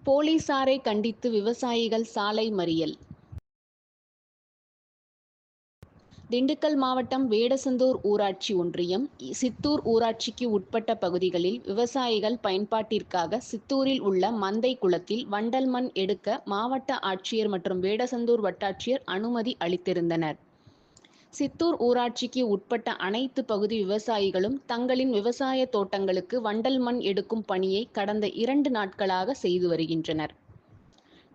போலீசாரை கண்டித்து விவசாயிகள் சாலை மறியல். திண்டுக்கல் மாவட்டம் வேடசந்தூர் ஊராட்சி ஒன்றியம், சித்தூர் ஊராட்சிக்கு உட்பட்ட பகுதிகளில் விவசாயிகள் பயன்பாட்டிற்காக சித்தூரில் உள்ள மந்தை குளத்தில் வண்டல் மண் எடுக்க மாவட்ட ஆட்சியர் மற்றும் வேடசந்தூர் வட்டாட்சியர் அனுமதி அளித்திருந்தனர். சித்தூர் ஊராட்சிக்கு உட்பட்ட அனைத்து பகுதி விவசாயிகளும் தங்களின் விவசாய தோட்டங்களுக்கு வண்டல் மண் எடுக்கும் பணியை கடந்த 2 நாட்களாக செய்து வருகின்றனர்.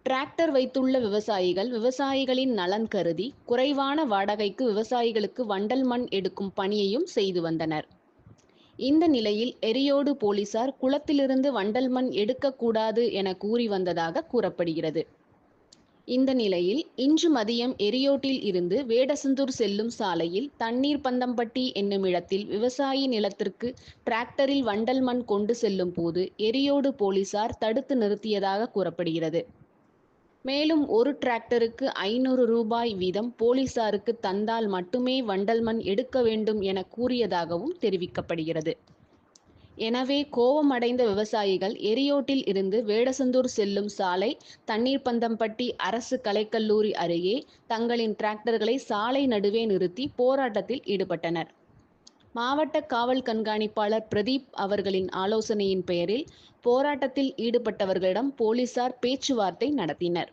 டிராக்டர் வைத்துள்ள விவசாயிகள் விவசாயிகளின் நலன் கருதி குறைவான வாடகைக்கு விவசாயிகளுக்கு வண்டல் மண் எடுக்கும் பணியையும் செய்து வந்தனர். இந்த நிலையில் எரியோடு போலீசார் குளத்திலிருந்து வண்டல் மண் எடுக்கக்கூடாது என கூறி வந்ததாக கூறப்படுகிறது. இந்த நிலையில் இன்று மதியம் எரியோட்டில் இருந்து வேடசந்தூர் செல்லும் சாலையில் தண்ணீர் பந்தம்பட்டி என்னுமிடத்தில் விவசாயி நிலத்திற்கு டிராக்டரில் வண்டல் மண் கொண்டு செல்லும் போது எரியோடு போலீசார் தடுத்து நிறுத்தியதாக கூறப்படுகிறது. மேலும் ஒரு டிராக்டருக்கு 500 ரூபாய் வீதம் போலீசாருக்கு தந்தால் மட்டுமே வண்டல் மண் எடுக்க வேண்டும் என கூறியதாகவும் தெரிவிக்கப்படுகிறது. எனவே கோபமடைந்த விவசாயிகள் எரியோட்டில் இருந்து வேடசந்தூர் செல்லும் சாலை தண்ணீர் பந்தம்பட்டி அரசு கலைக்கல்லூரி அருகே தங்களின் டிராக்டர்களை சாலை நடுவே நிறுத்தி போராட்டத்தில் ஈடுபட்டனர். மாவட்ட காவல் கண்காணிப்பாளர் பிரதீப் அவர்களின் ஆலோசனையின் பெயரில் போராட்டத்தில் ஈடுபட்டவர்களிடம் போலீசார் பேச்சுவார்த்தை நடத்தினர்.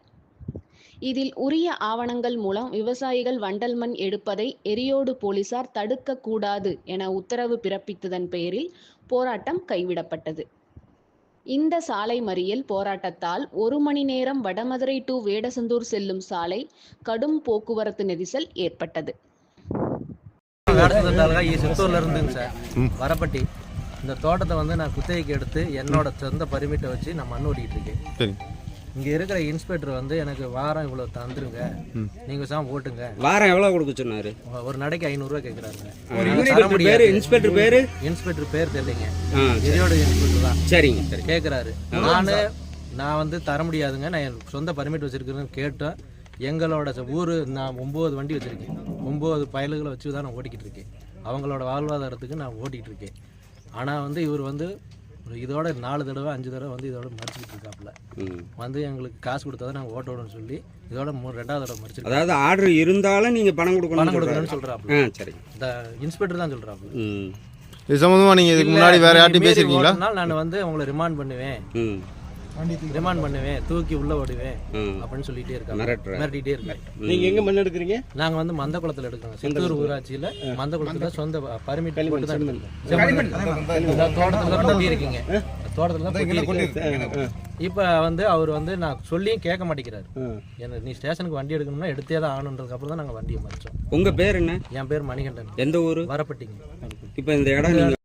இதில் உரிய ஆவணங்கள் மூலம் விவசாயிகள் வண்டல் மண் எடுப்பதை எரியோடு போலீசார் தடுக்க கூடாது என உத்தரவு பிறப்பித்ததன் பெயரில் போராட்டம் கைவிடப்பட்டது. இந்த சாலை மறியல் போராட்டத்தால் 1 மணி நேரம் வடமதுரை டு வேடசந்தூர் செல்லும் சாலை கடும் போக்குவரத்து நெரிசல் ஏற்பட்டது. சித்தூர்ல இருந்துங்க சார் வரப்பட்டி இந்த தோட்டத்தை நான் குத்தகைக்கு எடுத்து என்னோட சொந்த பர்மிட்டை வச்சு நான் மண் ஓட்டிட்டு இருக்கேன். இங்க இருக்கிற இன்ஸ்பெக்டர் எனக்கு வாரம் இவ்வளவு தந்துருங்க, நீங்க சாம் போட்டுங்க. வாரம் எவ்வளவு கொடுக்க சொன்னாரு? ஒரு நடைக்கு 500 ரூபாய் கேக்குறாரு. இன்ஸ்பெக்டர் பேர் தெரியலைங்க, எரியோட இன்ஸ்பெக்டர் தான். சரிங்க சரி கேக்குறாரு. நான் தர முடியாதுங்க, நான் என் சொந்த பர்மிட் வச்சிருக்கிறேன்னு கேட்டேன். எங்களோட ஊரு நான் 9 வண்டி வச்சிருக்கேன், 9 பயல்களை வச்சு தான் நான் ஓட்டிக்கிட்டு இருக்கேன். அவங்களோட வாழ்வாதாரத்துக்கு நான் ஓட்டிகிட்டு இருக்கேன். ஆனால் இவர் இதோட 4 தடவை 5 தடவை இதோட மறிச்சுக்கிட்டு இருக்காப்புல. எங்களுக்கு காசு கொடுத்தா தான் நாங்கள் ஓட்டோடன்னு சொல்லி இதோட 2வது தடவை மறிச்சு. அதாவது ஆர்டர் இருந்தாலும் நீங்கள் பணம் கொடுக்கணும்னு சொல்கிறாப்புல. சரி, இந்த இன்ஸ்பெக்டர் தான் சொல்கிறாப்புல. இது சம்மந்தமாக நீங்கள் இதுக்கு முன்னாடி வேறு யார்ட்டையும் பேசியிருக்கீங்களா? நான் அவங்களை ரிமாண்ட் பண்ணுவேன், தூக்கி உள்ள ஓடுவேன் அப்படின்னு சொல்லிட்டே இருக்காங்க, மிரட்டிட்டே இருக்காங்க. நீங்க எங்க மண் எடுக்கிறீங்க? நாங்க மந்த குளத்துல எடுக்கிறோம். சித்தூர் ஊராட்சியில மந்த குளத்துல சொந்த பர்மிட் போட்டு தான் தோட்டத்துல கொட்டி இருக்கீங்க. தோட்டத்துல இப்ப அவர் நான் சொல்லியும் கேட்க மாட்டேங்கிறாரு. நீ ஸ்டேஷனுக்கு வண்டி எடுக்கணும்னா எடுத்தே தான் ஆகணுன்றதுக்கு அப்புறம் தான் நாங்க வண்டியை மறிச்சோம். உங்க பேர் என்ன? என் பேர் மணிகண்டன். எந்த ஊரு? வரப்பட்டிங்க. இப்ப இந்த இடம்